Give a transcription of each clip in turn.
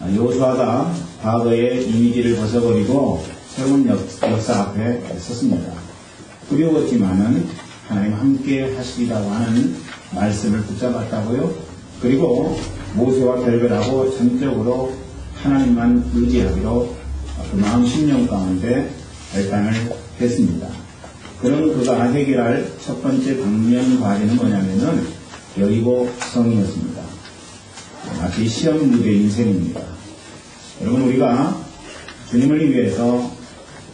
여호수아가 과거의 이미지를 벗어버리고 새로운 역사 앞에 섰습니다. 두려웠지만은 하나님 함께 하시리라고 하는 말씀을 붙잡았다고요. 그리고 모세와 결별하고 전적으로 하나님만 의지하기로 그 마음 심령 가운데 결단을 했습니다. 그런 그가 해결할 첫 번째 방면 과제는 뭐냐면은 여리고 성이었습니다. 마치 시험 무대 인생입니다. 여러분, 우리가 주님을 위해서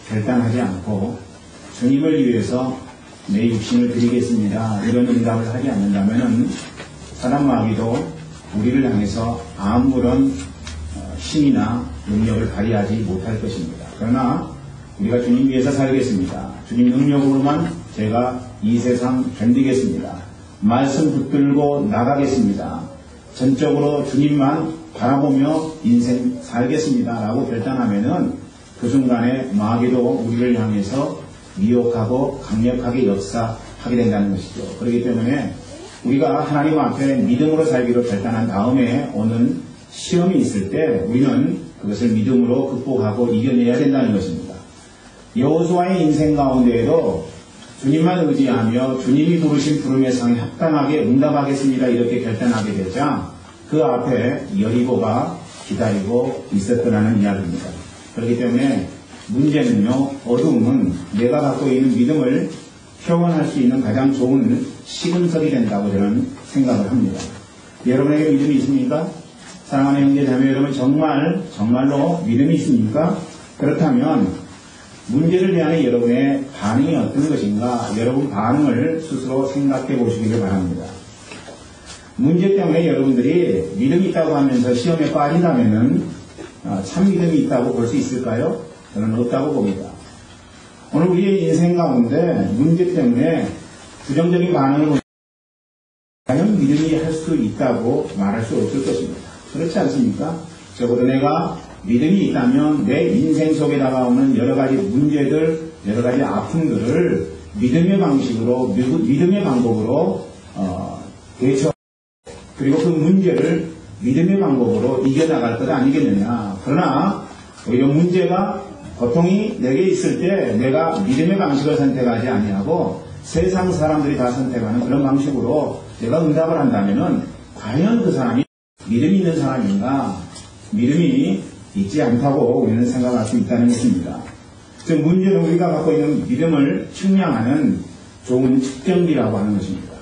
결단하지 않고 주님을 위해서 내 육신을 드리겠습니다, 이런 응답을 하지 않는다면 사단 마귀도 우리를 향해서 아무런 힘이나 능력을 발휘하지 못할 것입니다. 그러나 우리가 주님 위해서 살겠습니다. 주님 능력으로만 제가 이 세상 견디겠습니다. 말씀 붙들고 나가겠습니다. 전적으로 주님만 바라보며 인생 살겠습니다 라고 결단하면은 그 순간에 마귀도 우리를 향해서 미혹하고 강력하게 역사하게 된다는 것이죠. 그렇기 때문에 우리가 하나님 앞에 믿음으로 살기로 결단한 다음에 오는 시험이 있을 때 우리는 그것을 믿음으로 극복하고 이겨내야 된다는 것입니다. 여호수아의 인생 가운데에도 주님만 의지하며 주님이 부르신 부름의 상에 합당하게 응답하겠습니다, 이렇게 결단하게 되자 그 앞에 여리고가 기다리고 있었더라는 이야기입니다. 그렇기 때문에 문제는요, 어둠은 내가 갖고 있는 믿음을 표현할 수 있는 가장 좋은 시금석이 된다고 저는 생각을 합니다. 여러분에게 믿음이 있습니까? 사랑하는 형제 자매 여러분, 정말로 믿음이 있습니까? 그렇다면 문제를 대하는 여러분의 반응이 어떤 것인가, 여러분 반응을 스스로 생각해 보시기를 바랍니다. 문제 때문에 여러분들이 믿음이 있다고 하면서 시험에 빠진다면은 참 믿음이 있다고 볼 수 있을까요? 저는 없다고 봅니다. 오늘 우리의 인생 가운데 문제 때문에 부정적인 반응을 보이면 과연 믿음이 할 수 있다고 말할 수 없을 것입니다. 그렇지 않습니까? 적어도 내가 믿음이 있다면 내 인생 속에 다가오는 여러 가지 문제들, 여러 가지 아픔들을 믿음의 방식으로, 믿음의 방법으로 대처, 그리고 그 문제를 믿음의 방법으로 이겨나갈 것 아니겠느냐. 그러나 오히려 문제가, 고통이 내게 있을 때 내가 믿음의 방식을 선택하지 아니하고 세상 사람들이 다 선택하는 그런 방식으로 내가 응답을 한다면은 과연 그 사람이 믿음이 있는 사람인가? 믿음이 있지 않다고 우리는 생각할 수 있다는 것입니다. 즉 문제는 우리가 갖고 있는 믿음을 측량하는 좋은 측정기라고 하는 것입니다.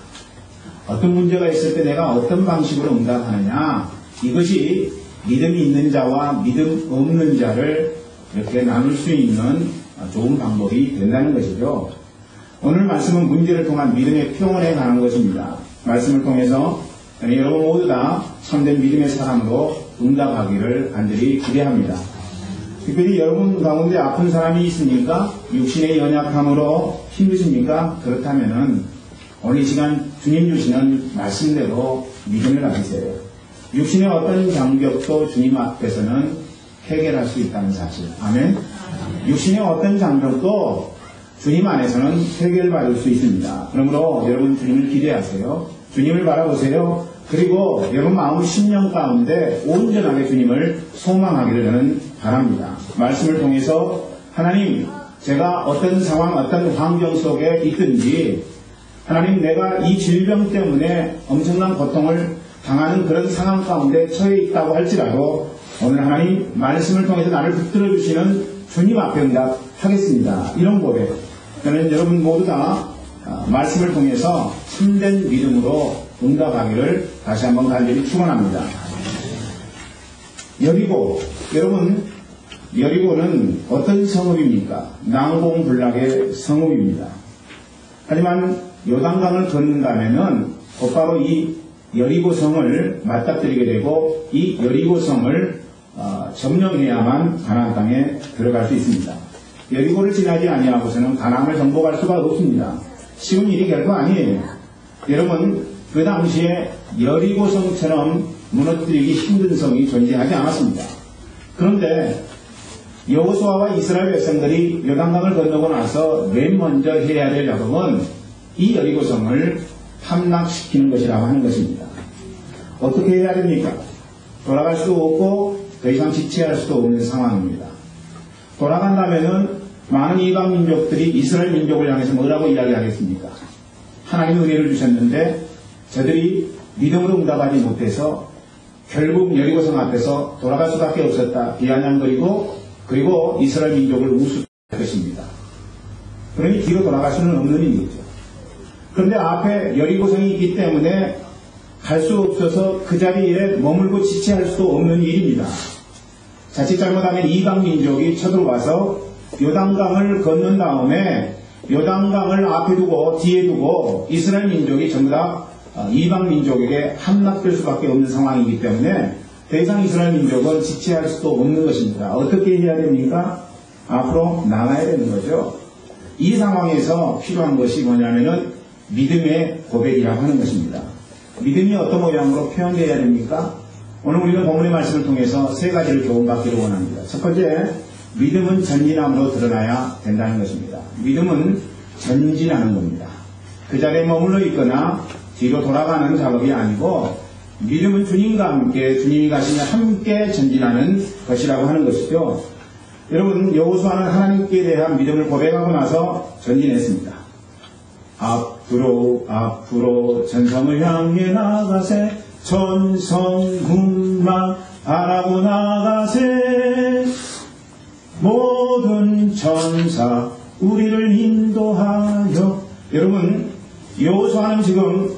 어떤 문제가 있을 때 내가 어떤 방식으로 응답하느냐, 이것이 믿음이 있는 자와 믿음 없는 자를 이렇게 나눌 수 있는 좋은 방법이 된다는 것이죠. 오늘 말씀은 문제를 통한 믿음의 표현에 관한 것입니다. 말씀을 통해서 여러분 모두 다 참된 믿음의 사람으로 응답하기를 간절히 기대합니다. 특별히 여러분 가운데 아픈 사람이 있습니까? 육신의 연약함으로 힘드십니까? 그렇다면은 오늘 이 시간 주님 주시는 말씀대로 믿음을 가지세요. 육신의 어떤 장벽도 주님 앞에서는 해결할 수 있다는 사실. 아멘. 육신의 어떤 장벽도 주님 안에서는 해결받을 수 있습니다. 그러므로 여러분 주님을 기대하세요. 주님을 바라보세요. 그리고 여러분 마음 심령 가운데 온전하게 주님을 소망하기를 저는 바랍니다. 말씀을 통해서 하나님, 제가 어떤 상황, 어떤 환경 속에 있든지 하나님, 내가 이 질병 때문에 엄청난 고통을 당하는 그런 상황 가운데 처해 있다고 할지라도 오늘 하나님 말씀을 통해서 나를 붙들어 주시는 주님 앞에 응답하겠습니다. 이런 고백, 저는 여러분 모두 다 말씀을 통해서 참된 믿음으로 응답하기를 다시 한번 간절히 축원합니다. 여리고, 여러분 여리고는 어떤 성읍입니까? 난공불락의 성읍입니다. 하지만 요단강을 건너가면은 곧바로 이 여리고성을 맞닥뜨리게 되고 이 여리고성을 점령해야만 가나안 땅에 들어갈 수 있습니다. 여리고를 지나지 아니하고서는 가나안을 정복할 수가 없습니다. 쉬운 일이 결코 아니에요. 여러분, 그 당시에 여리고성처럼 무너뜨리기 힘든 성이 존재하지 않았습니다. 그런데 여호수아와 이스라엘 백성들이 요단강을 건너고 나서 맨 먼저 해야 될 작업은 이 여리고성을 함락시키는 것이라고 하는 것입니다. 어떻게 해야 됩니까? 돌아갈 수 없고 더 이상 지체할 수도 없는 상황입니다. 돌아간다면은 많은 이방 민족들이 이스라엘 민족을 향해서 뭐라고 이야기하겠습니까? 하나님 은혜를 주셨는데 저들이 믿음으로 응답하지 못해서 결국 여리고성 앞에서 돌아갈 수밖에 없었다. 비아냥거리고 그리고 이스라엘 민족을 우습게 할 것입니다. 그러니 뒤로 돌아갈 수는 없는 일이죠. 그런데 앞에 여리고성이 있기 때문에 갈 수 없어서 그 자리에 머물고 지체할 수도 없는 일입니다. 자칫 잘못하면 이방 민족이 쳐들어와서 요단강을 건넌 다음에 요단강을 앞에 두고 뒤에 두고 이스라엘 민족이 전부 다 이방 민족에게 함락될 수밖에 없는 상황이기 때문에 더 이상 이스라엘 민족은 지체할 수도 없는 것입니다. 어떻게 해야 됩니까? 앞으로 나가야 되는 거죠. 이 상황에서 필요한 것이 뭐냐면은 믿음의 고백이라고 하는 것입니다. 믿음이 어떤 모양으로 표현되어야 됩니까? 오늘 우리는 본문의 말씀을 통해서 세 가지를 교훈받기를 원합니다. 첫 번째, 믿음은 전진함으로 드러나야 된다는 것입니다. 믿음은 전진하는 겁니다. 그 자리에 머물러 있거나 뒤로 돌아가는 작업이 아니고 믿음은 주님과 함께 주님이 가시면 함께 전진하는 것이라고 하는 것이죠. 여러분, 여호수아는 하나님께 대한 믿음을 고백하고 나서 전진했습니다. 앞으로 전성을 향해 나가세 천성군만 바라고 나가세 모든 천사 우리를 인도하여. 여러분, 여호수아는 지금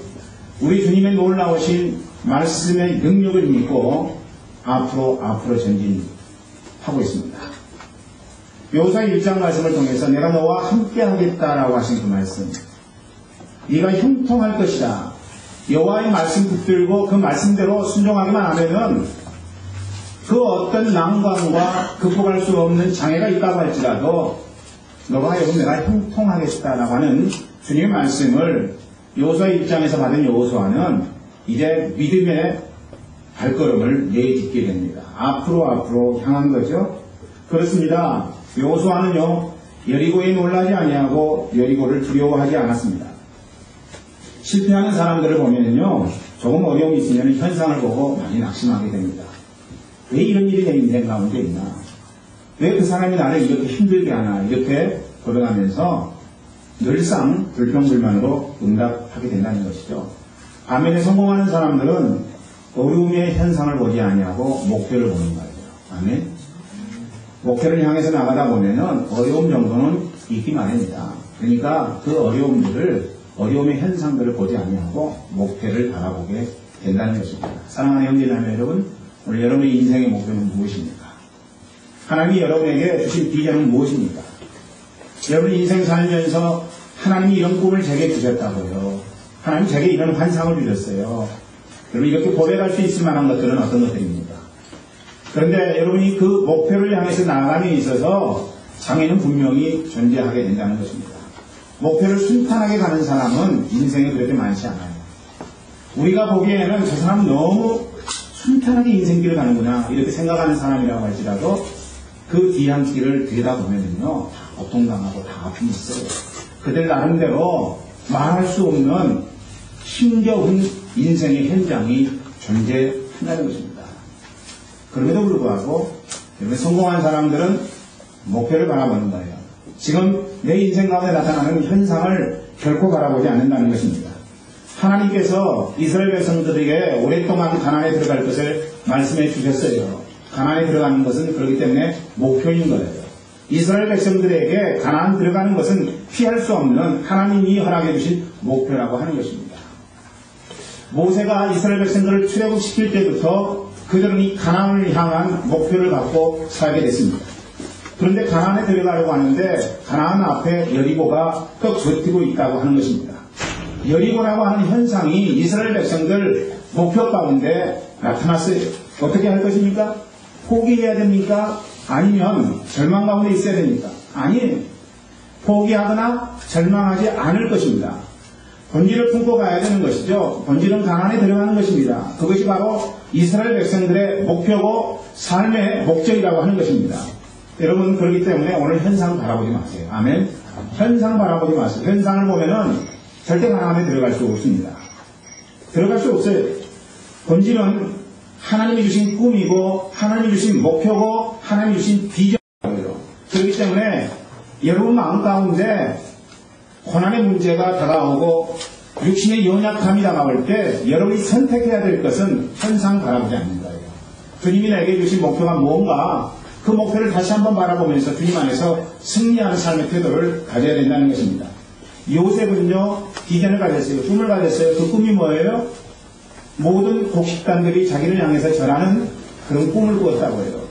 우리 주님의 놀라우신 말씀의 능력을 믿고 앞으로 전진하고 있습니다. 여호수아 1장 말씀을 통해서 내가 너와 함께 하겠다라고 하신 그 말씀, 네가 형통할 것이다. 여호와의 말씀 붙들고 그 말씀대로 순종하기만 하면은 그 어떤 난관과 극복할 수 없는 장애가 있다고 할지라도 너가 하여금 내가 형통하겠다라고 하는 주님의 말씀을 여호수아 입장에서 받은 여호수아는 이제 믿음의 발걸음을 내딛게 됩니다. 앞으로 향한 거죠. 그렇습니다. 여호수아는요, 여리고에 놀라지 아니하고 여리고를 두려워하지 않았습니다. 실패하는 사람들을 보면요, 조금 어려움이 있으면 현상을 보고 많이 낙심하게 됩니다. 왜 이런 일이 내 인생 가운데 있나? 왜 그 사람이 나를 이렇게 힘들게 하나? 이렇게 돌아가면서 늘상 불평불만으로 응답하게 된다는 것이죠. 반면에 성공하는 사람들은 어려움의 현상을 보지 아니하고 목표를 보는 거예요. 아멘. 목표를 향해서 나가다 보면은 어려움 정도는 있기 마련입니다. 그러니까 그 어려움의 현상들을 보지 아니하고 목표를 바라보게 된다는 것입니다. 사랑하는 형제자매 여러분, 오늘 여러분의 인생의 목표는 무엇입니까? 하나님이 여러분에게 주신 비전은 무엇입니까? 여러분이 인생 살면서 하나님이 이런 꿈을 제게 주셨다고요. 하나님 제게 이런 환상을 주셨어요. 여러분, 이렇게 고백할 수 있을 만한 것들은 어떤 것들입니까? 그런데 여러분이 그 목표를 향해서 나아감에 있어서 장애는 분명히 존재하게 된다는 것입니다. 목표를 순탄하게 가는 사람은 인생에 그렇게 많지 않아요. 우리가 보기에는 저 사람은 너무 순탄하게 인생길을 가는구나 이렇게 생각하는 사람이라고 할지라도 그 뒤안길을 들여다보면요, 다 고통당하고 다 아픔이 있어요. 그들 나름대로 말할 수 없는 힘겨운 인생의 현장이 존재한다는 것입니다. 그럼에도 불구하고 성공한 사람들은 목표를 바라보는 거예요. 지금 내 인생 가운데 나타나는 현상을 결코 바라보지 않는다는 것입니다. 하나님께서 이스라엘 백성들에게 오랫동안 가나안에 들어갈 것을 말씀해 주셨어요. 가나안에 들어가는 것은 그렇기 때문에 목표인 거예요. 이스라엘 백성들에게 가나안 들어가는 것은 피할 수 없는 하나님이 허락해 주신 목표라고 하는 것입니다. 모세가 이스라엘 백성들을 출애굽시킬 때부터 그들은 이 가나안을 향한 목표를 갖고 살게 됐습니다. 그런데 가나안에 들어가려고 하는데 가나안 앞에 여리고가 또 버티고 있다고 하는 것입니다. 여리고라고 하는 현상이 이스라엘 백성들 목표 가운데 나타났어요. 어떻게 할 것입니까? 포기해야 됩니까? 아니면 절망 가운데 있어야 됩니까? 아니에요. 포기하거나 절망하지 않을 것입니다. 본질을 품고 가야 되는 것이죠. 본질은 가나안에 들어가는 것입니다. 그것이 바로 이스라엘 백성들의 목표고 삶의 목적이라고 하는 것입니다. 여러분, 그렇기 때문에 오늘 현상 바라보지 마세요. 아멘. 현상 바라보지 마세요. 현상을 보면은 절대 가나안에 들어갈 수 없습니다. 들어갈 수 없어요. 본질은 하나님이 주신 꿈이고 하나님이 주신 목표고 하나님이 주신 비전이에요. 그렇기 때문에 여러분 마음 가운데 고난의 문제가 다가오고 육신의 연약함이 다가올 때 여러분이 선택해야 될 것은 현상 바라보지 않는 거예요. 주님이 내게 주신 목표가 뭔가 그 목표를 다시 한번 바라보면서 주님 안에서 승리하는 삶의 태도를 가져야 된다는 것입니다. 요셉은요, 비전을 가졌어요. 꿈을 가졌어요. 그 꿈이 뭐예요? 모든 곡식단들이 자기를 향해서 절하는 그런 꿈을 꾸었다고 해요.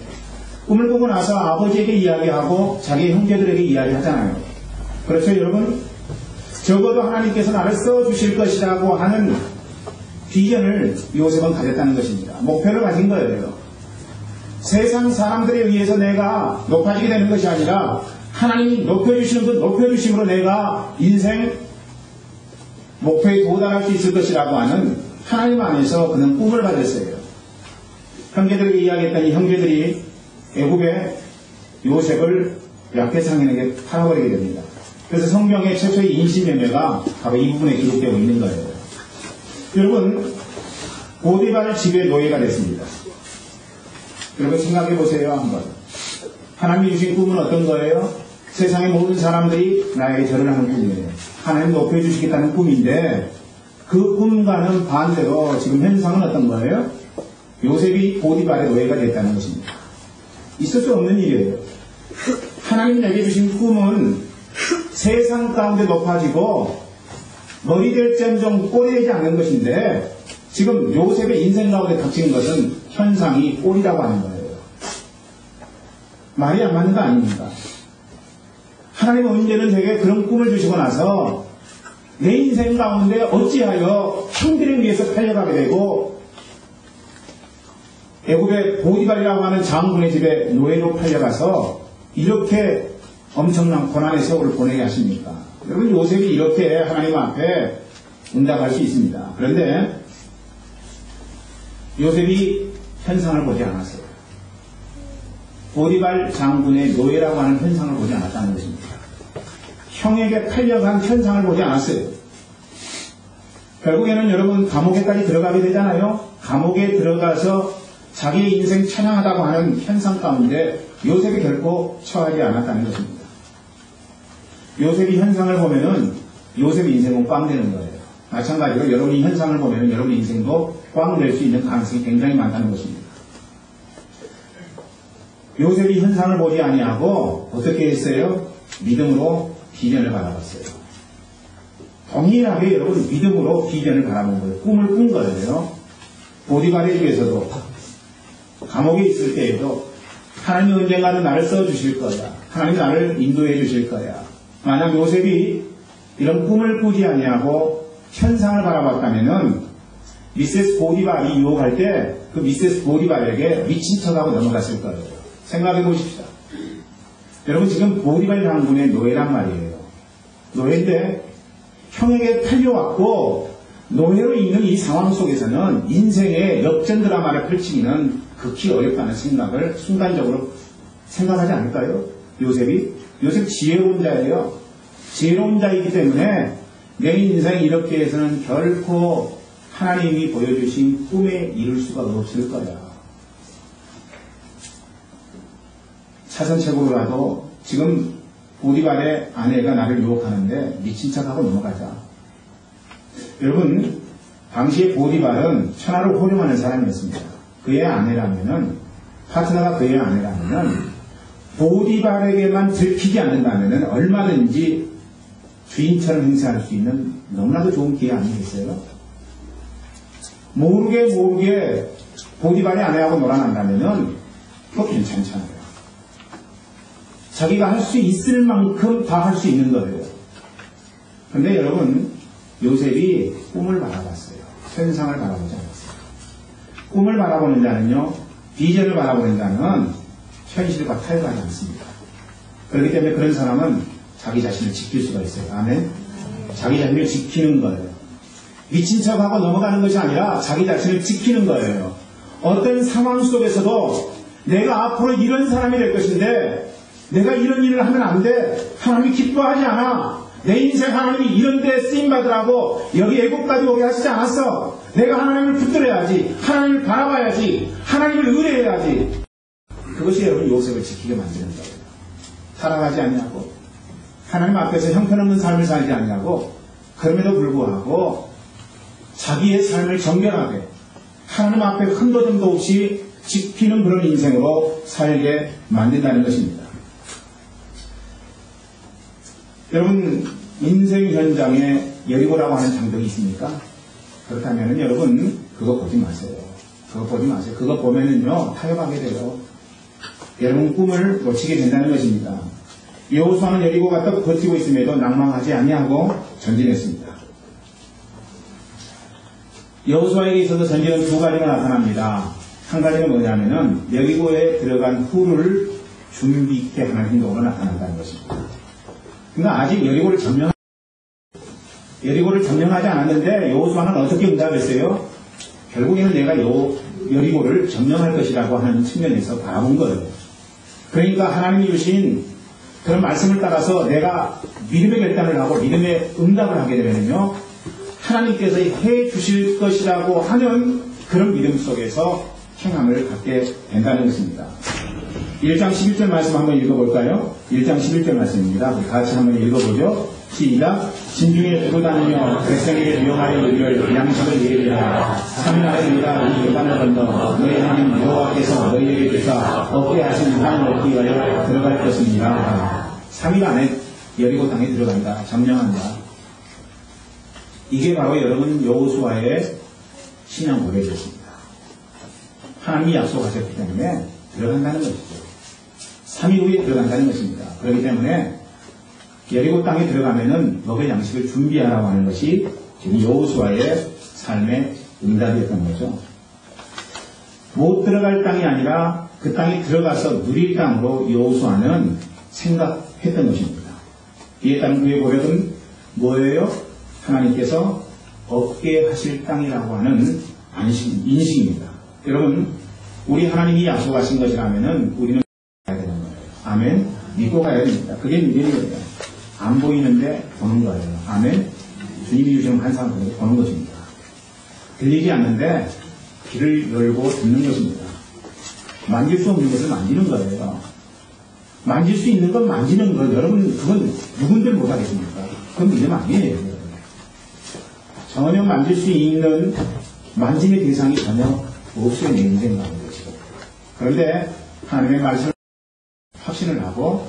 꿈을 꾸고 나서 아버지에게 이야기하고 자기 형제들에게 이야기하잖아요. 그렇죠, 여러분? 적어도 하나님께서 나를 써주실 것이라고 하는 비전을 요셉은 가졌다는 것입니다. 목표를 가진 거예요. 세상 사람들에 의해서 내가 높아지게 되는 것이 아니라 하나님이 높여주시는 그 높여주심으로 내가 인생 목표에 도달할 수 있을 것이라고 하는 하나님 안에서 그는 꿈을 가졌어요. 형제들에게 이야기했더니 형제들이 애굽의 요셉을 약대상인에게 팔아버리게 됩니다. 그래서 성경의 최초의 인신매매가 바로 이 부분에 기록되고 있는 거예요. 여러분, 보디발 집의 노예가 됐습니다. 여러분 생각해 보세요 한번. 하나님이 주신 꿈은 어떤 거예요? 세상의 모든 사람들이 나에게 절을 하는 꿈이에요. 하나님 높여주시겠다는 꿈인데 그 꿈과는 반대로 지금 현상은 어떤 거예요? 요셉이 보디발의 노예가 됐다는 것입니다. 있을 수 없는 일이에요. 하나님 내게 주신 꿈은 세상 가운데 높아지고 머리 될지언정 꼴이 되지 않는 것인데 지금 요셉의 인생 가운데 닥치는 것은 현상이 꼴이라고 하는 거예요. 말이 안 맞는 거 아닙니까? 하나님은 언제는 제게 그런 꿈을 주시고 나서 내 인생 가운데 어찌하여 형들에 의해서 팔려가게 되고 애굽의 보디발이라고 하는 장군의 집에 노예로 팔려가서 이렇게 엄청난 고난의 세월을 보내게 하십니까? 여러분 요셉이 이렇게 하나님 앞에 응답할 수 있습니다. 그런데 요셉이 현상을 보지 않았어요. 보디발 장군의 노예라고 하는 현상을 보지 않았다는 것입니다. 형에게 팔려간 현상을 보지 않았어요. 결국에는 여러분 감옥에까지 들어가게 되잖아요. 감옥에 들어가서 자기의 인생 찬양하다고 하는 현상 가운데 요셉이 결코 처하지 않았다는 것입니다. 요셉이 현상을 보면은 요셉의 인생은 꽝 되는 거예요. 마찬가지로 여러분이 현상을 보면은 여러분의 인생도 꽝 될 수 있는 가능성이 굉장히 많다는 것입니다. 요셉이 현상을 보지 아니하고 어떻게 했어요? 믿음으로 비전을 바라봤어요. 동일하게 여러분 믿음으로 비전을 바라본 거예요. 꿈을 꾼 거예요. 보디발에 비해서도 감옥에 있을 때에도 하나님이 언젠가는 나를 써주실 거야. 하나님이 나를 인도해 주실 거야. 만약 요셉이 이런 꿈을 꾸지 아니하고 현상을 바라봤다면은 미세스 보디발이 유혹할 때 그 미세스 보디발에게 미친 척하고 넘어갔을 거예요. 생각해 보십시오. 여러분 지금 보디발 장군의 노예란 말이에요. 노예인데 형에게 팔려왔고 노예로 있는 이 상황 속에서는 인생의 역전 드라마를 펼치기는 극히 어렵다는 생각을 순간적으로 생각하지 않을까요? 요셉 지혜로운 자예요. 지혜로운 자이기 때문에 내 인생 이렇게 해서는 결코 하나님이 보여주신 꿈에 이룰 수가 없을 거야. 차선책으로라도 지금 보디발의 아내가 나를 유혹하는데 미친 척하고 넘어가자. 여러분 당시에 보디발은 천하를 호령하는 사람이었습니다. 그의 아내라면은 파트너가 그의 아내라면은 보디발에게만 들키지 않는다면은 얼마든지 주인처럼 행세할 수 있는 너무나도 좋은 기회 아니겠어요? 모르게 보디발의 아내하고 놀아난다면은 그거 괜찮잖아요. 자기가 할 수 있을 만큼 다 할 수 있는 거예요. 그런데 여러분 요셉이 꿈을 바라봤어요. 현상을 바라보지 않았어요. 꿈을 바라보는 자는요, 비전을 바라보는 자는 현실과 타협하지 않습니다. 그렇기 때문에 그런 사람은 자기 자신을 지킬 수가 있어요. 아멘. 자기 자신을 지키는 거예요. 미친 척하고 넘어가는 것이 아니라 자기 자신을 지키는 거예요. 어떤 상황 속에서도 내가 앞으로 이런 사람이 될 것인데 내가 이런 일을 하면 안 돼. 하나님이 기뻐하지 않아. 내 인생 하나님이 이런 데 쓰임받으라고 여기 애국까지 오게 하시지 않았어. 내가 하나님을 붙들어야지, 하나님을 바라봐야지, 하나님을 의뢰해야지. 그것이 여러분 요셉을 지키게 만드는 거예요. 살아가지 않냐고, 하나님 앞에서 형편없는 삶을 살지 않냐고, 그럼에도 불구하고 자기의 삶을 정결하게 하나님 앞에 흔들림도 없이 지키는 그런 인생으로 살게 만든다는 것입니다. 여러분, 인생 현장에 여리고라고 하는 장벽이 있습니까? 그렇다면 여러분 그거 보지 마세요. 그거 보지 마세요. 그거 보면은요 타협하게 돼요. 여러분 꿈을 놓치게 된다는 것입니다. 여호수아는 여리고가 떡 버티고 있음에도 낭망하지 아니하고 전진했습니다. 여호수아에게 있어서 전진은 두 가지가 나타납니다. 한 가지는 뭐냐면은 여리고에 들어간 후를 준비 있게 하는 행동으로 나타난다는 것입니다. 그러니까 아직 여리고를 점령하지 않았는데 여호수아는 어떻게 응답했어요? 결국에는 내가 여리고를 점령할 것이라고 하는 측면에서 바라본 거예요. 그러니까 하나님이 주신 그런 말씀을 따라서 내가 믿음의 결단을 하고 믿음의 응답을 하게 되면요 하나님께서 해 주실 것이라고 하는 그런 믿음 속에서 행함을 갖게 된다는 것입니다. 1장 11절 말씀 한번 읽어볼까요? 1장 11절 말씀입니다. 같이 한번 읽어보죠. 시작. 진중에 두고 다니며 백성에게 명하여 이를 양식을 예비하라. 3일 안에입니다. 이 요단을 건너 너희 하나님 여호와께서 너희에게 주사 얻게 하신 땅을 얻기 위하여 들어갈 것입니다. 3일 안에 여리고 땅에 들어간다. 점령한다. 이게 바로 여러분 여호수아의 신앙 고백이었습니다. 하나님이 약속하셨기 때문에 들어간다는 것이죠. 3일 후에 들어간다는 것입니다. 그렇기 때문에 여리고 땅에 들어가면은 먹을 양식을 준비하라고 하는 것이 지금 여호수아의 삶의 응답이었던 거죠. 못 들어갈 땅이 아니라 그 땅에 들어가서 누릴 땅으로 여호수아는 생각했던 것입니다. 이에 따른 그의 고백은 뭐예요? 하나님께서 얻게 하실 땅이라고 하는 인식입니다. 여러분, 우리 하나님이 약속하신 것이라면은 우리는 가야 되는 거예요. 아멘. 믿고 가야 됩니다. 그게 믿음이거든요. 안 보이는데 보는 거예요. 아멘. 주님이 주시는 환상을 보는 것입니다. 들리지 않는데 귀를 열고 듣는 것입니다. 만질 수 없는 것을 만지는 거예요. 만질 수 있는 건 만지는 거. 여러분 그건 누군들 못하겠습니까? 그건 믿음 아니에요. 전혀 만질 수 있는 만짐의 대상이 전혀 없어요. 내 인생 가운데 지금. 그런데 하나님의 말씀을 확신을 하고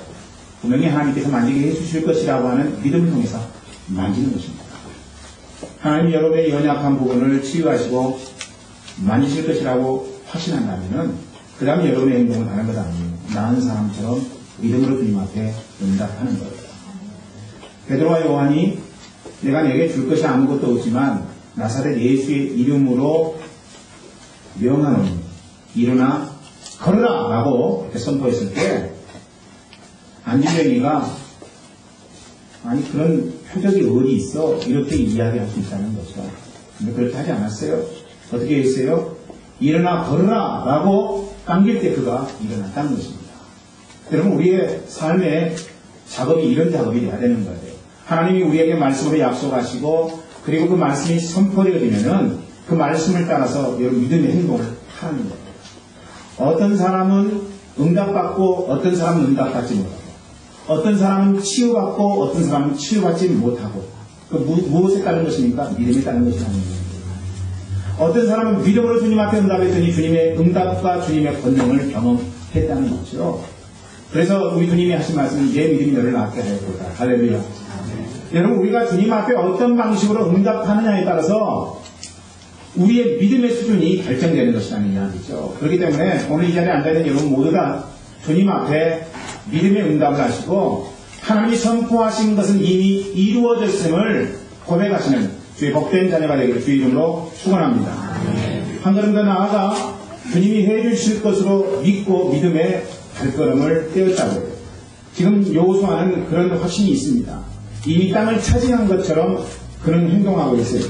분명히 하나님께서 만지게 해주실 것이라고 하는 믿음을 통해서 만지는 것입니다. 하나님이 여러분의 연약한 부분을 치유하시고 만지실 것이라고 확신한다면 그 다음에 여러분의 행동은 다른 것 아니에요. 나은 사람처럼 믿음으로 주님 앞에 응답하는 거예요. 베드로와 요한이 내가 내게 줄 것이 아무것도 없지만 나사렛 예수의 이름으로 명하노니 일어나 걸으라 라고 이렇게 선포했을 때 안진뱅이가 아니 그런 표적이 어디 있어? 이렇게 이야기할 수 있다는 거죠. 근데 그렇게 하지 않았어요. 어떻게 했어요? 일어나 걸으라 라고 당길 때 그가 일어났다는 것입니다. 여러분 우리의 삶의 작업이 이런 작업이 돼야 되는 거예요. 하나님이 우리에게 말씀으로 약속하시고 그리고 그 말씀이 선포되어지면은 그 말씀을 따라서 여러분 믿음의 행동을 하는 거예요. 어떤 사람은 응답받고 어떤 사람은 응답받지 못하고 어떤 사람은 치유받고 어떤 사람은 치유받지 못하고 그 무엇에 따른 것입니까? 믿음에 따른 것이 아닙니다. 어떤 사람은 믿음으로 주님 앞에 응답했더니 주님의 응답과 주님의 권능을 경험했다는 거죠. 그래서 우리 주님이 하신 말씀은 내 믿음이 너를 낫게 하였도다. 할렐루야. 여러분 우리가 주님 앞에 어떤 방식으로 응답하느냐에 따라서 우리의 믿음의 수준이 결정되는 것이라는 이야기죠. 그렇기 때문에 오늘 이 자리에 앉아있는 여러분 모두 다 주님 앞에 믿음의 응답을 하시고 하나님이 선포하신 것은 이미 이루어졌음을 고백하시는 주의 복된 자녀가 되기를 주의 이름으로 축원합니다. 한 걸음 더 나아가 주님이 해주실 것으로 믿고 믿음의 발걸음을 떼었다고요. 지금 여호수아는 그런 확신이 있습니다. 이미 땅을 차지한 것처럼 그런 행동하고 있어요.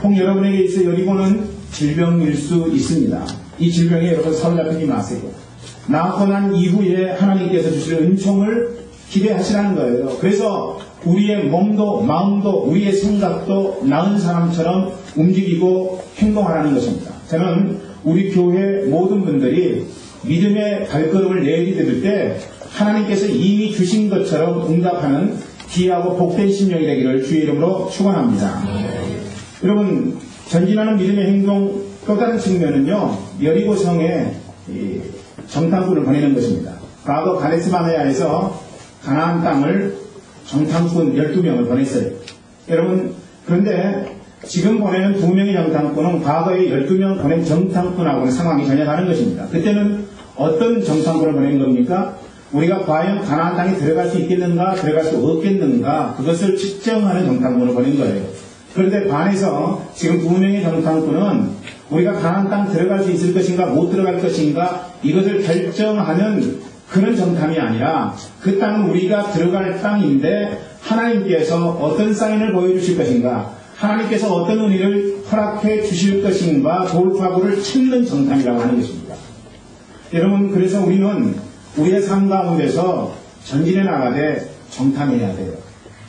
혹 여러분에게 있어 여리고는 질병일 수 있습니다. 이 질병에 여러분 사로잡히지 마세요. 낳고 난 이후에 하나님께서 주실 은총을 기대하시라는 거예요. 그래서 우리의 몸도 마음도 우리의 생각도 나은 사람처럼 움직이고 행동하라는 것입니다. 저는 우리 교회 모든 분들이 믿음의 발걸음을 내디딜 때 하나님께서 이미 주신 것처럼 응답하는 귀하고 복된 심령이 되기를 주의 이름으로 축원합니다. 여러분, 전진하는 믿음의 행동 또 다른 측면은요, 여리고성에 정탐꾼을 보내는 것입니다. 과거 가데스바네아에서 가나안 땅을 정탐꾼 12명을 보냈어요. 여러분, 그런데 지금 보내는 2명의 정탐꾼은 과거에 12명 보낸 정탐꾼하고는 상황이 전혀 다른 것입니다. 그때는 어떤 정탐꾼을 보낸 겁니까? 우리가 과연 가나안 땅에 들어갈 수 있겠는가, 들어갈 수 없겠는가, 그것을 측정하는 정탐꾼을 보낸 거예요. 그런데 반해서 지금 2명의 정탐꾼은 우리가 가나안 땅 들어갈 수 있을 것인가, 못 들어갈 것인가, 이것을 결정하는 그런 정탐이 아니라 그 땅은 우리가 들어갈 땅인데 하나님께서 어떤 사인을 보여주실 것인가, 하나님께서 어떤 은혜를 허락해 주실 것인가 돌파구를 찾는 정탐이라고 하는 것입니다. 여러분, 그래서 우리는 우리의 삶 가운데서 전진해 나가되 정탐해야 돼요.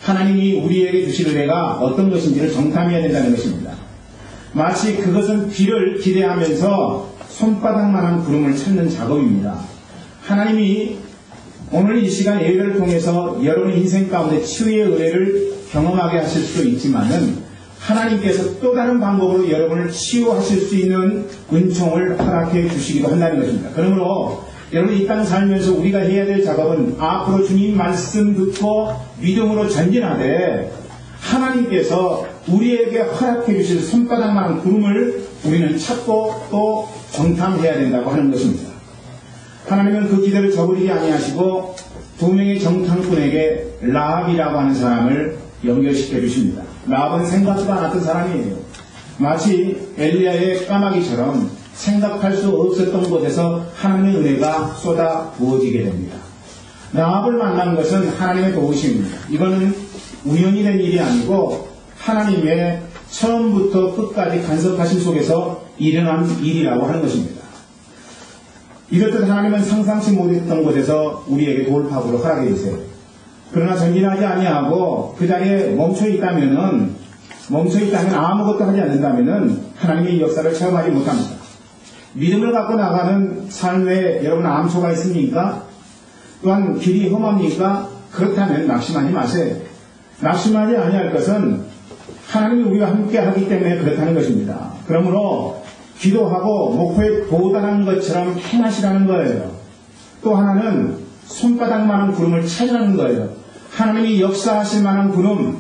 하나님이 우리에게 주실 은혜가 어떤 것인지를 정탐해야 된다는 것입니다. 마치 그것은 비를 기대하면서 손바닥만한 구름을 찾는 작업입니다. 하나님이 오늘 이 시간 예배를 통해서 여러분의 인생 가운데 치유의 은혜를 경험하게 하실 수도 있지만은 하나님께서 또 다른 방법으로 여러분을 치유하실 수 있는 은총을 허락해 주시기도 한다는 것입니다. 그러므로 여러분 이 땅 살면서 우리가 해야 될 작업은 앞으로 주님 말씀 듣고 믿음으로 전진하되 하나님께서 우리에게 허락해 주실 손바닥만한 구름을 우리는 찾고 또 정탐해야 된다고 하는 것입니다. 하나님은 그 기대를 저버리지 아니하시고 2명의 정탐꾼에게 라합이라고 하는 사람을 연결시켜 주십니다. 라합은 생각지도 않았던 사람이에요. 마치 엘리야의 까마귀처럼 생각할 수 없었던 곳에서 하나님의 은혜가 쏟아 부어지게 됩니다. 라합을 만난 것은 하나님의 도우심입니다. 이거는 우연히 된 일이 아니고 하나님의 처음부터 끝까지 간섭하심 속에서 일어난 일이라고 하는 것입니다. 이렇듯 하나님은 상상치 못했던 곳에서 우리에게 돌파구를 허락해 주세요. 그러나 전진하지 아니하고 그 자리에 멈춰있다면 아무것도 하지 않는다면 하나님의 역사를 체험하지 못합니다. 믿음을 갖고 나가는 삶에 여러분 암초가 있습니까? 또한 길이 험합니까? 그렇다면 낙심하지 마세요. 낙심하지 아니할 것은 하나님이 우리와 함께 하기 때문에 그렇다는 것입니다. 그러므로 기도하고 목표에 도달한 것처럼 행하시라는 거예요. 또 하나는 손바닥만한 구름을 찾으라는 거예요. 하나님이 역사하실 만한 구름,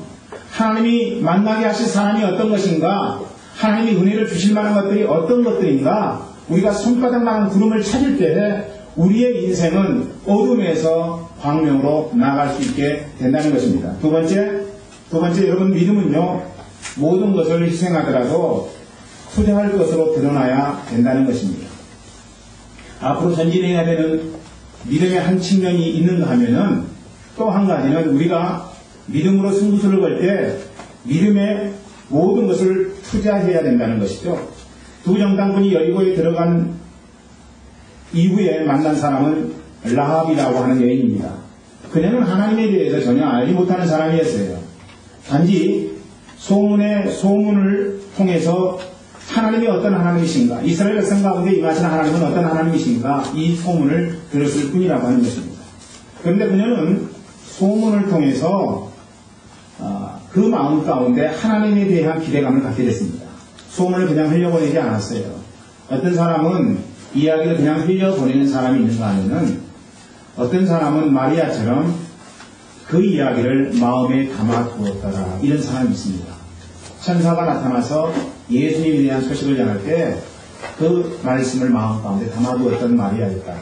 하나님이 만나게 하실 사람이 어떤 것인가, 하나님이 은혜를 주실 만한 것들이 어떤 것들인가, 우리가 손바닥만한 구름을 찾을 때 우리의 인생은 어둠에서 광명으로 나아갈 수 있게 된다는 것입니다. 두 번째 여러분 믿음은요, 모든 것을 희생하더라도 투자할 것으로 드러나야 된다는 것입니다. 앞으로 전진해야 되는 믿음의 한 측면이 있는가 하면은 또 한 가지는 우리가 믿음으로 승부수를 걸 때 믿음의 모든 것을 투자해야 된다는 것이죠. 2 정탐꾼이 여리고에 들어간 이후에 만난 사람은 라합이라고 하는 여인입니다. 그녀는 하나님에 대해서 전혀 알지 못하는 사람이었어요. 단지 소문을 통해서 하나님이 어떤 하나님이신가, 이스라엘 백성 가운데 임하시는 하나님은 어떤 하나님이신가, 이 소문을 들었을 뿐이라고 하는 것입니다. 그런데 그녀는 소문을 통해서 그 마음 가운데 하나님에 대한 기대감을 갖게 됐습니다. 소문을 그냥 흘려보내지 않았어요. 어떤 사람은 이야기를 그냥 흘려보내는 사람이 있는가 하면은 어떤 사람은 마리아처럼 그 이야기를 마음에 담아두었더라, 이런 사람이 있습니다. 천사가 나타나서 예수님에 대한 소식을 전할 때 그 말씀을 마음 가운데 담아두었던 마리아였다고.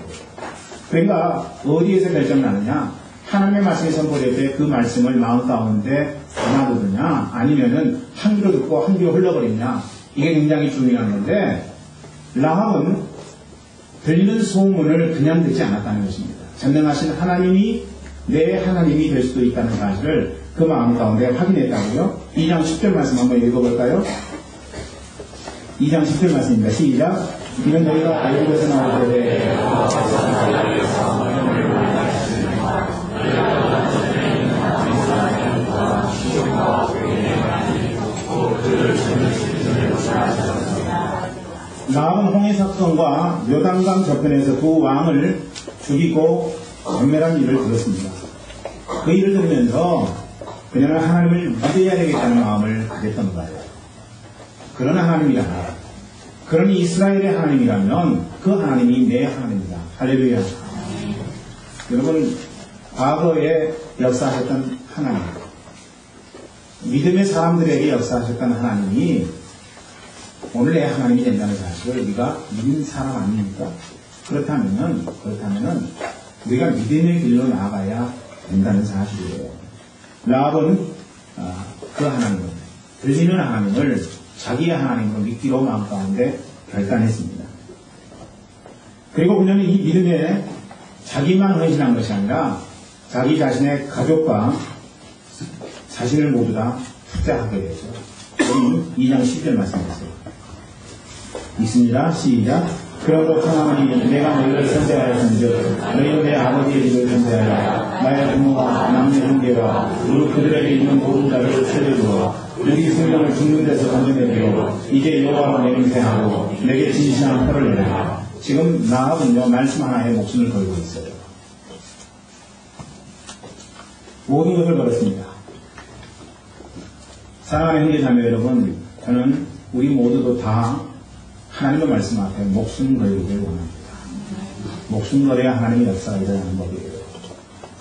그러니까 어디에서 결정나느냐, 하나님의 말씀이 선포될 때 그 말씀을 마음 가운데 담아두느냐, 아니면은 한 귀로 듣고 한 귀로 흘러버리냐, 이게 굉장히 중요한 건데, 라합은 들리는 소문을 그냥 듣지 않았다는 것입니다. 전능하신 하나님이 내 하나님이 될 수도 있다는 사실을 그 마음 가운데 확인했다고요. 2장 10절 말씀 한번 읽어볼까요? 2장 10절 말씀입니다. 시작. 이는 너희가 애굽에서 나올 때 아하스가 요단강 저편에서 두 왕을 죽이고 전멸한 일을 들었습니다. 그 일을 들으면서 그녀는 하나님을 믿어야 되겠다는 마음을 가졌던 거예요. 그런 하나님이라, 그런 이스라엘의 하나님이라면 그 하나님이 내 하나님이다. 할렐루야. 여러분, 과거에 역사하셨던 하나님, 믿음의 사람들에게 역사하셨던 하나님이 오늘 내 하나님이 된다는 사실을 우리가 믿는 사람 아닙니까? 그렇다면은 우리가 믿음의 길로 나아가야 된다는 사실이에요. 라합은 그 하나님을, 들리는 하나님을 자기의 하나님으로 믿기로 마음 가운데 결단했습니다. 그리고 그녀는 이 믿음에 자기만 헌신한 것이 아니라 자기 자신의 가족과 자신을 모두 다 투자하게 되죠. 2장 10절 말씀이었어요. 있습니다. 시작. 그러므로 하나님이 내가 너희를 선대하였은즉 너희는 내 아버지의 집을 선대하여 나의 부모와 남녀 형제와 무릇 그들에게 있는 모든 자를 살려주어 우리 생명을 죽는 데서 건져내리오. 이제 여호와로 맹세하고 내게 진실한 표를 내라. 지금 라합은요, 말씀 하나에 목숨을 걸고 있어요. 모든 것을 걸었습니다. 사랑하는 형제자매 여러분, 저는 우리 모두도 다 하나님의 말씀 앞에 목숨 걸기를 원합니다. 목숨 걸어야 하나님의 역사가 일어나는 법이에요.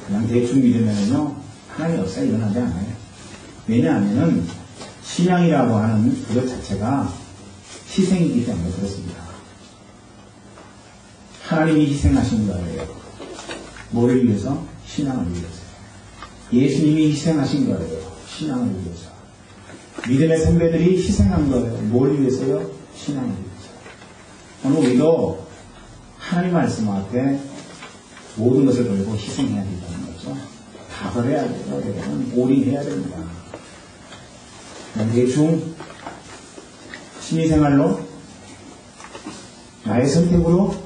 그냥 대충 믿으면요, 하나님의 역사가 일어나지 않아요. 왜냐하면 신앙이라고 하는 그것 자체가 희생이기 때문에 그렇습니다. 하나님이 희생하신 거예요. 뭐를 위해서? 신앙을 위해서. 예수님이 희생하신 거예요. 신앙을 위해서. 믿음의 선배들이 희생한 거예요. 뭘 위해서요? 신앙을 위해서. 오늘 우리도 하나님 말씀 앞에 모든 것을 걸고 희생해야 된다는 거죠. 다 걸어야 돼요. 여러분, 올인해야 됩니다. 대충 취미생활로 나의 선택으로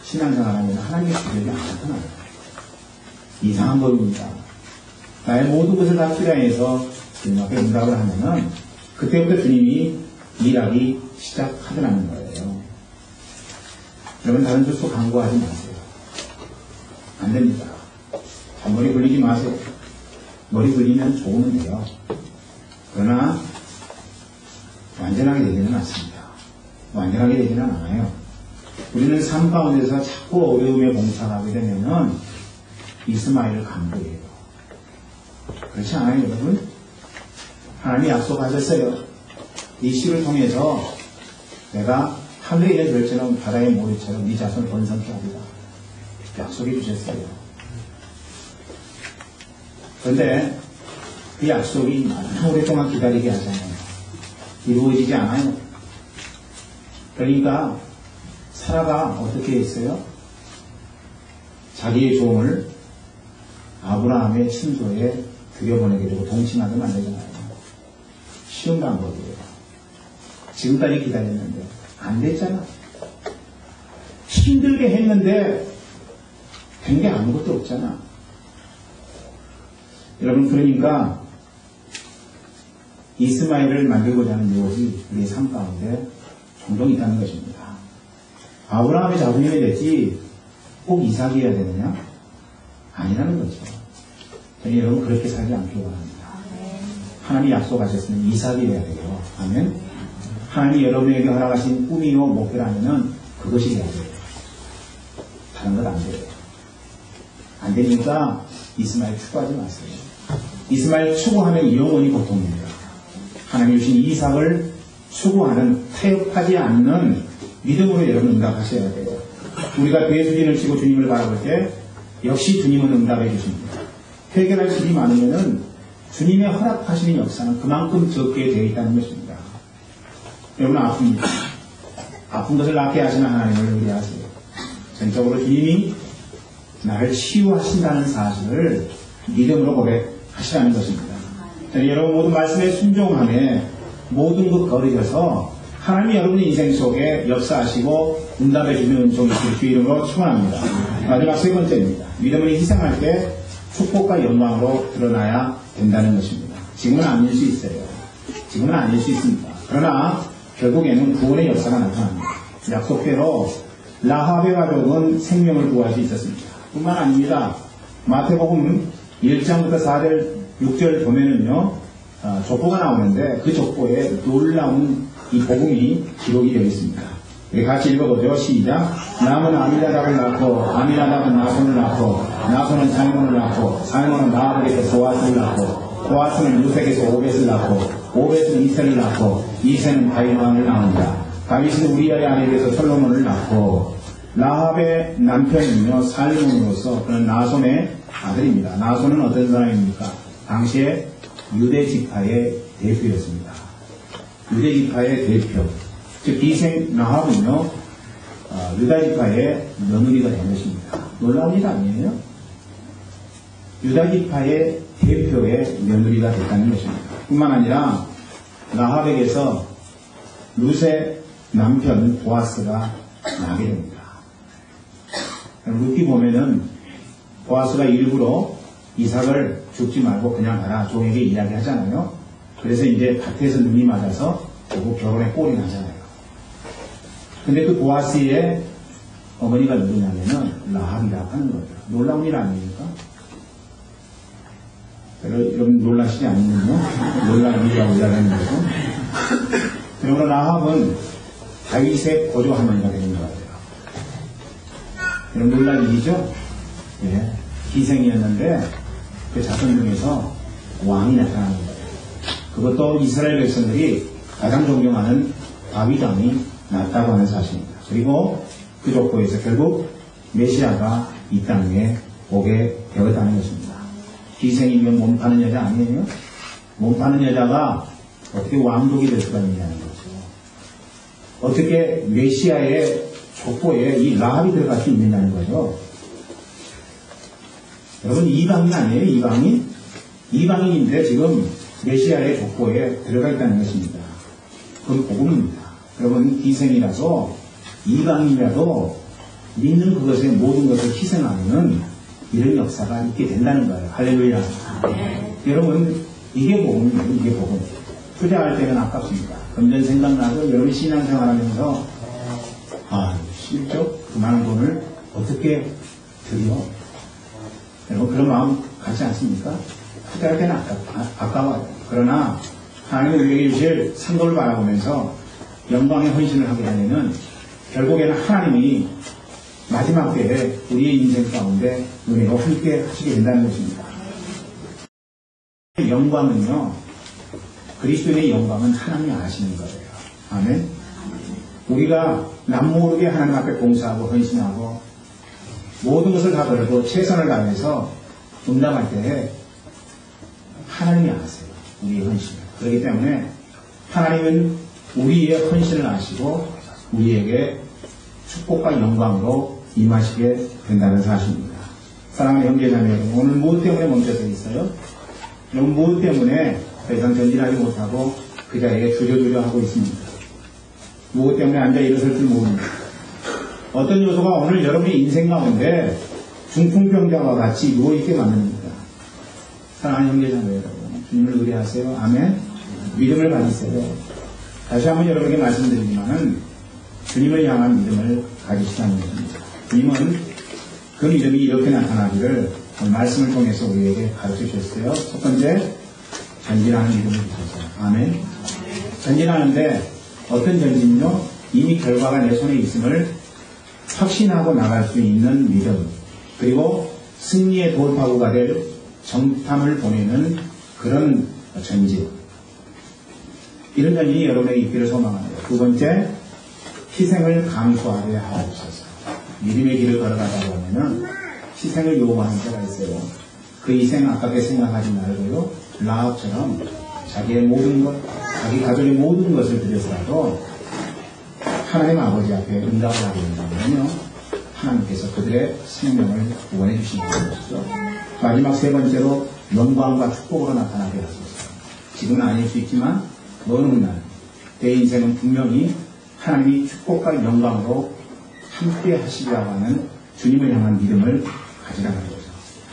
신앙생활하면 하나님의 주변이 안 나타나요. 이상한 법입니다. 나의 모든 것을 다 투자해서 주님 앞에 응답을 하면은 그때부터 주님이 일하기 시작하더라는 거예요. 여러분, 다른 주소 광고하지 마세요. 안 됩니다. 머리 굴리지 마세요. 머리 굴리면 좋으면 돼요. 그러나 완전하게 되지는 않습니다. 완전하게 되지는 않아요. 우리는 삶 가운데서 자꾸 어려움에 봉착하게 되면은 이스마엘 강도예요. 그렇지 않아요, 여러분? 하나님이 약속하셨어요. 이 씨를 통해서 내가 하늘의 별처럼 바다의 모래처럼 네 자손을 번성케 하리라. 약속해 주셨어요. 그런데 그 약속이 많은 오랫동안 기다리게 하잖아요. 이루어지지 않아요. 그러니까 사라가 어떻게 했어요? 자기의 종을 아브라함의 친소에 들여보내게 되고 동침하게 만들잖아요. 쉬운 방법이에요. 지금까지 기다렸는데 안 됐잖아. 힘들게 했는데 된 게 아무것도 없잖아. 여러분, 그러니까 이스마엘을 만들고자 하는 유혹이 우리의 삶 가운데 종종 있다는 것입니다. 아브라함의 자손이 됐지 꼭 이삭이어야 되느냐? 아니라는 거죠. 저는 여러분 그렇게 살지 않기를 바랍니다. 하나님이 약속하셨으면 이삭이어야 돼요. 아멘. 하나님이 여러분에게 허락하신 꿈이요 목표라면은 그것이 돼야 돼요. 다른 건 안 돼요. 안 되니까 이스마엘 추구하지 마세요. 이스마엘 추구하면 영원히 고통입니다. 하나님 주신 이삭을 추구하는 타협하지 않는 믿음으로 여러분 응답하셔야 돼요. 우리가 배수진을 치고 주님을 바라볼 때 역시 주님은 응답해 주십니다. 해결할 일이 많으면은 주님의 허락하시는 역사는 그만큼 적게 되어 있다는 것입니다. 여러분 아픕니다. 아픈 것을 낫게 하시는 하나님을 의뢰하세요. 전적으로 주님이 나를 치유하신다는 사실을 믿음으로 고백하시라는 것입니다. 여러분 모든 말씀에 순종함에 모든 것 거르셔서 하나님이 여러분의 인생 속에 역사하시고 응답해 주는 은총이 있길 주 이름으로 축원합니다. 마지막 세 번째입니다. 믿음을 희생할 때 축복과 영광으로 드러나야 된다는 것입니다. 지금은 아닐 수 있어요. 지금은 아닐 수 있습니다. 그러나 결국에는 구원의 역사가 나타납니다. 약속대로 라합의 가족은 생명을 구할 수 있었습니다. 뿐만 아닙니다. 마태복음 1장부터 4절, 6절 보면은요, 족보가 나오는데 그 족보에 놀라운 이 복음이 기록이 되어 있습니다. 우리 같이 읽어보죠. 시작. 남은 아미나답을 낳고, 아미나답은 나손을 낳고, 나손은 살몬을 낳고, 살몬은 라합에게서 보아스를 낳고, 보아스는 루색에서 오벳을 낳고, 오벳은 이세를 낳고, 이세는 다윗 왕을 낳는다. 다윗은 우리아의 아내에게서 솔로몬을 낳고, 라합의 남편은요, 살몬으로서 그는 나손의 아들입니다. 나손은 어떤 사람입니까? 당시에 유대 지파의 대표였습니다. 유대 지파의 대표. 즉, 기생 라합은요, 유다 지파의 며느리가 된 것입니다. 놀라운 일 아니에요? 유다 지파의 대표의 며느리가 됐다는 것입니다. 뿐만 아니라, 라합에게서 룻의 남편 보아스가 나게 됩니다. 룻기 보면은 보아스가 일부러 이삭을 죽지 말고 그냥 가라 종에게 이야기하잖아요. 그래서 이제 밭에서 눈이 맞아서 결국 결혼에 꼴이 나잖아요. 근데 그 보아스의 어머니가 누구냐면은 라합이라고 하는 거죠. 놀라운 일 아닙니까? 여러분 놀라시지 않는군요. 놀라운 일이라고 이야기하는 거죠. 그러므로 라합은 다윗의 보조 할머니가 되는 것 같아요. 여러분 놀랄 일이죠? 예. 희생이었는데 그 자손 중에서 왕이 나타나는 거예요. 그것도 이스라엘 백성들이 가장 존경하는 다윗 왕이 났다고 하는 사실입니다. 그리고 그 족보에서 결국 메시아가 이 땅에 오게 되었다는 것입니다. 희생이면 몸 파는 여자 아니에요? 몸 파는 여자가 어떻게 왕족이 될 수가 있냐는 거죠. 어떻게 메시아의 족보에 이 라합이 들어갈 수 있느냐는 거죠. 여러분 이방인 아니에요? 이방인? 이방인인데 지금 메시아의 족보에 들어가 있다는 것입니다. 그건 복음입니다. 여러분 희생이라서 이방인이라도 믿는 그것에 모든 것을 희생하면 이런 역사가 있게 된다는 거예요. 할렐루야. 여러분 이게 복음이에요. 이게 복음. 투자할 때는 아깝습니다. 금전 생각나서 여러분이 신앙생활하면서 실적 그 많은 돈을 어떻게 드려? 여러분 그런 마음 갖지 않습니까? 투자할 때는 아까워요. 그러나 하나님이 우리에게 주실 상도를 바라보면서 영광의 헌신을 하게 되면 결국에는 하나님이 마지막 때에 우리의 인생 가운데 우리와 함께 하시게 된다는 것입니다. 영광은요, 그리스도의 영광은 하나님이 아시는 거예요. 아멘. 우리가 남모르게 하나님 앞에 봉사하고 헌신하고 모든 것을 다 걸고 최선을 다해서 응답할 때 하나님이 아세요. 우리의 헌신을. 그렇기 때문에 하나님은 우리의 헌신을 아시고 우리에게 축복과 영광으로 임하시게 된다는 사실입니다. 사랑하는 형제자매 여러분, 오늘 무엇 때문에 멈춰져 있어요? 여러분 무엇 때문에 더 이상 전진하지 못하고 그 자리에 주저주저 하고 있습니다. 무엇 때문에 앉아 일어설 줄 모릅니다. 어떤 요소가 오늘 여러분의 인생 가운데 중풍병자와 같이 누워있게 만듭니다. 사랑하는 형제자매 여러분, 주님을 의뢰하세요. 아멘. 믿음을 가지세요. 다시 한번 여러분에게 말씀드리지만은 주님을 향한 믿음을 가지시다는 것입니다. 주님은 그 믿음이 이렇게 나타나기를 오늘 말씀을 통해서 우리에게 가르쳐 주셨어요. 첫 번째, 전진하는 믿음을 주셨어요. 아멘. 전진하는데 어떤 전진요? 이미 결과가 내 손에 있음을 확신하고 나갈 수 있는 믿음, 그리고 승리의 돌파구가 될 정탐을 보내는 그런 전진. 이런 전진이 여러분에게 있기를 소망합니다. 두 번째, 희생을 감수하게 하옵소서. 믿음의 길을 걸어가다 보면은 희생을 요구하는 때가 있어요. 그 희생 아깝게 생각하지 말고요. 라합처럼 자기의 모든 것, 자기 가족의 모든 것을 들여서라도 하나님 아버지 앞에 응답을 하게 된다면요. 하나님께서 그들의 생명을 구원해 주시는 것이죠. 마지막 세 번째로 영광과 축복으로 나타나게 하소서. 지금은 아닐 수 있지만 어느 날 내 인생은 분명히 하나님이 축복과 영광으로 함께 하시리라고 하는 주님을 향한 믿음을 가지라는 거죠.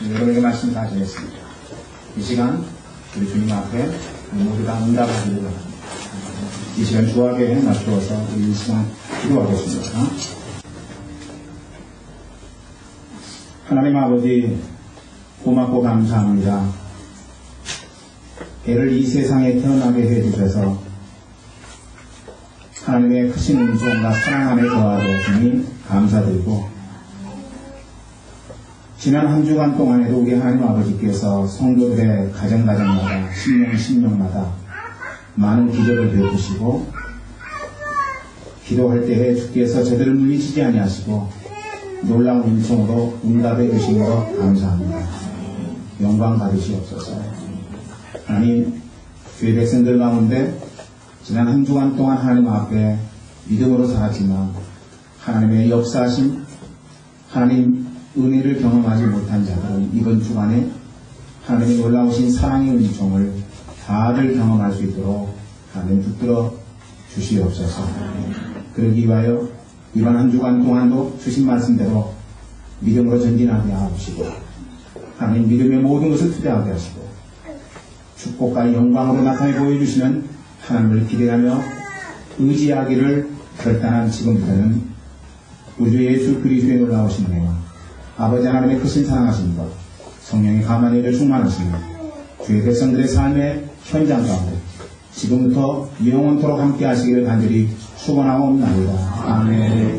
여러분에게 말씀 다 드렸습니다. 이 시간 우리 주님 앞에 모두 다 응답하기를 바랍니다. 이 시간 주하게 맞추어서 우리 이 시간 기도하겠습니다. 하나님 아버지 고맙고 감사합니다. 애를 이 세상에 태어나게 해주셔서 하나님의 크신 은총과 사랑 안에 거하셨으니 감사드리고, 지난 한 주간 동안에도 우리 하나님 아버지께서 성도들의 가정마다 심령마다 많은 기적을 베푸시고, 기도할 때에 주께서 저들을 물리치지 아니하시고 놀라운 은총으로 응답해 주신 것 감사합니다. 영광 받으시옵소서. 하나님, 주의 백성들 가운데 지난 한 주간 동안 하나님 앞에 믿음으로 살았지만 하나님의 역사하심, 하나님 은혜를 경험하지 못한 자들은 이번 주간에 하나님의 놀라우신 사랑의 은총을 다들 경험할 수 있도록 하나님 붙들어 주시옵소서. 그러기 위하여 이번 한 주간 동안도 주신 말씀대로 믿음으로 전진하게 하시고, 하나님 믿음의 모든 것을 투자하게 하시고, 축복과 영광으로 나타내 보여주시는 하나님을 기대하며 의지하기를 결단한 지금부터는 우주 예수 그리스도의 놀라우신 은혜와 아버지 하나님의 크신 사랑하신 것, 성령의 가만히를 충만하시며 주의 백성들의 삶의 현장 가운데 지금부터 영원토록 함께 하시기를 간절히 축원하옵나이다. 아멘.